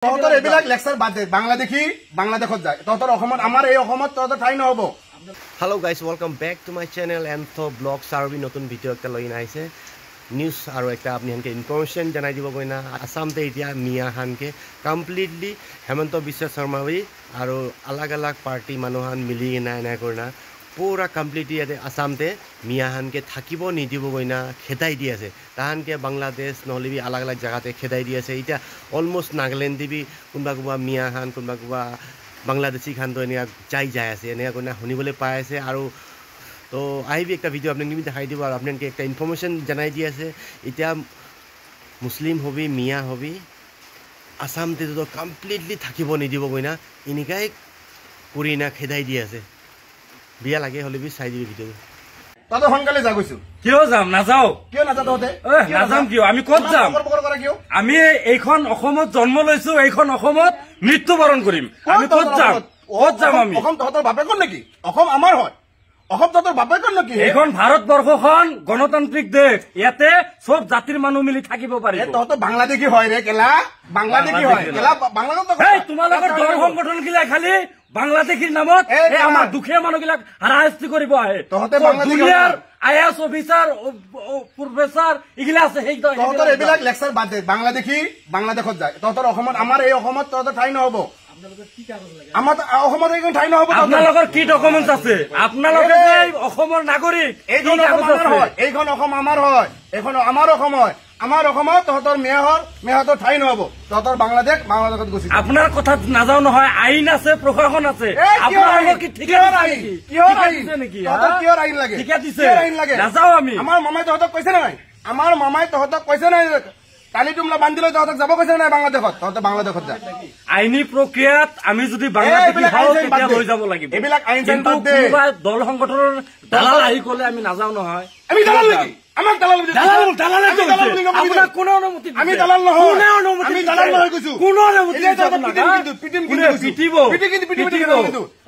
তহঁতৰ এইবিলাক লেকচাৰ বাদ দে বাংলাদেশী বাংলাদেশত যায় তহঁতৰ অসমত আমাৰ এই অসমত তহঁতৰ ঠাই নহব। Hello guys, welcome back to my channel Antho Vlogs আৰু নতুন ভিডিও একটা লৈ আইছে নিউজ আৰু একটা আপনি হানকে ইনফরমেশন জানাই দিব কইনা আসামতে এতিয়া মিয়া হানকে কমপ্লিটলি হেমন্ত বিশ্ব শৰ্মাই আৰু আলাগ আলাগ পাৰ্টি মানুহহান মিলি না কৰনা পুরা কমপ্লিটলি আসামতে মিয়া হানকে থাকিব নিদিব কইনা খেদাই দি আছে তাহানকে বাংলাদেশ নহলিবি আলাগ আলাগ জায়গাতে খেদাই দি আছে এতিয়া অলমোস্ট নাগালেণ্ড দিবি কোনবা মিয়া হান কোনবা বাংলাদেশী খান তো এনেকা যাই আছে এনেকা কোনে শুনিবলৈ পাই আছে আৰু তো আহিবি একটা ভিডিও আপনাকে দেখাই দিব আর আপনাকে একটা ইনফরমেশন জানাই দি আছে এতিয়া মুসলিম হবি মিয়া হবি আসামতে তো কমপ্লিটলি থাকিব নিদিব কইনা এনেকাই কৰি না খেদাই দি আছে বিয়া লাগে হলিবি চাই দিবি ভিডিও তহঁতে সোনকালে যা গৈছো কিয় যাম নাযাও কিয় নাযা তহঁতে নাযাম কিয় আমি ক'ত যাম আমি এইখন অসমত জন্ম লৈছো এইখন অসমত মৃত্যুবৰণ কৰিম আমি ক'ত যাম আমি অসম তহঁতৰ বাপেকৰ নেকি অসম আমাৰ হয় অসম তহঁতৰ বাপেকৰ নেকি এইখন ভাৰতবৰ্ষখন গণতান্ত্ৰিক দেশ ইয়াতে সব জাতিৰ মানুহ মিলি থাকিব পাৰিব তহঁতৰ বাংলাদেশী হয় ৰে কেলা বাংলাদেশী হয় কেলা বাংলাদেশ তোমালোকৰ দল সংগঠন গিলা খালি বাংলাদেশীৰ নামত আমাৰ দুখীয়া মানুহবিলাক হাৰাশাস্তি কৰিব আহে তহঁতে দুনিয়াৰ আইএছ অফিচাৰ প্ৰফেচাৰ এগিলা আছে সেই তহঁতৰ এইবিলাক লেকচাৰ বাদ দে বাংলাদেশী বাংলাদেশত যায় তহঁতৰ অসমত আমাৰ এই অসমত তহঁতৰ ঠাই নহব আমাৰ অসমত এইখন ঠাই নহব আপোনালোকৰ কি ডকুমেণ্টছ আছে আপোনালোকে অসমৰ নাগৰিক এইখন অসম আমাৰ হয় এইখন আমাৰ অসম হয় আমাৰ অসমত তহঁতৰ মেয়ৰ ঠাই নহব তহঁতৰ বাংলাদেশত গুচি আপোনাৰ কথা নাযাও নহয় আইন আছে প্ৰশাসন আছে আপোনালোকৰ কি ঠিকে নেকি কিয় আইন লাগে ঠিকে দিছে নাযাও আমি আমাৰ মামাই তহঁতক কৈছে নাই আমাৰ মামাই তহঁতক কৈছে নাই কালি তোমলা বান্ধি লৈ তহঁতক যাব কৈছে নাই বাংলাদেশত তহঁতে বাংলাদেশত যা আইনী প্ৰক্ৰিয়াত আমি যদি বাংলাদেশী হওঁ তেতিয়া লৈ যাব লাগিব এইবিলাক আইন কিন্তু কোনোবা দল সংগঠনৰ দালাল আহি ক'লে আমি নাযাওঁ নহয় আমি দালাল নেকি আমাক দালাল আপোনাক কোনো অনুমতি আমি দালাল নহয় আমি দালাল নহয় কৈছো কোনো অনুমতি পিটিব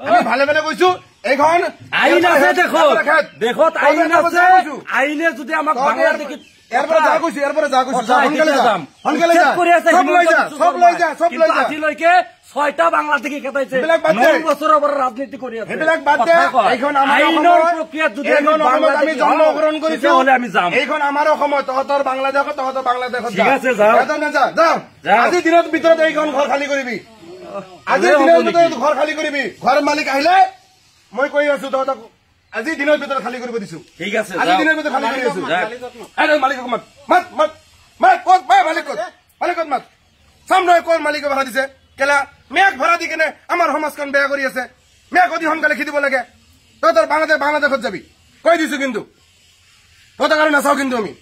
আমি ভালে ভালে কৈছো এইখন আইন আছে দেশত আইন আছে আইনে যদি আমাক বাংলাদেশী আজিলৈকে ৬টা বাংলাদেশী খেদাইছে ৯ বছৰৰ পৰা ৰাজনীতি কৰি আছে আইনৰ প্ৰক্ৰিয়াত যদি আমি জন্মগ্ৰহণ কৰিছো হলে আমি যাম এইখন আমাৰ অসমত তহঁতৰ বাংলাদেশত ঠিক আছে যাওঁ আজিৰ দিনৰ ভিতৰত এইখন ঘৰ খালী কৰিবি আজিৰ দিনৰ ভিতৰত ঘৰ খালী কৰিবি ঘৰ মালিক আহিলে মই কৈ আছো তহঁতক আজিৰ দিনৰ ভিতৰত খালী কৰিব দিছো ঠিক আছে আজিৰ দিনৰ ভিতৰত খালী কৰি আছো মালিকক মাত মালিকত মাত চাম নহয় কোন মালিকে ভাড়া দিছে কেলা মেঘ ভাড়া দি কেনে আমাৰ সমাজখন বেয়া কৰি আছে মেঘ অতি সোনকালে খেদিব লাগে তহঁতৰ বাংলাদেশত যাবি কৈ দিছো কিন্তু তহঁতৰ কাৰণে নাচাও কিন্তু আমি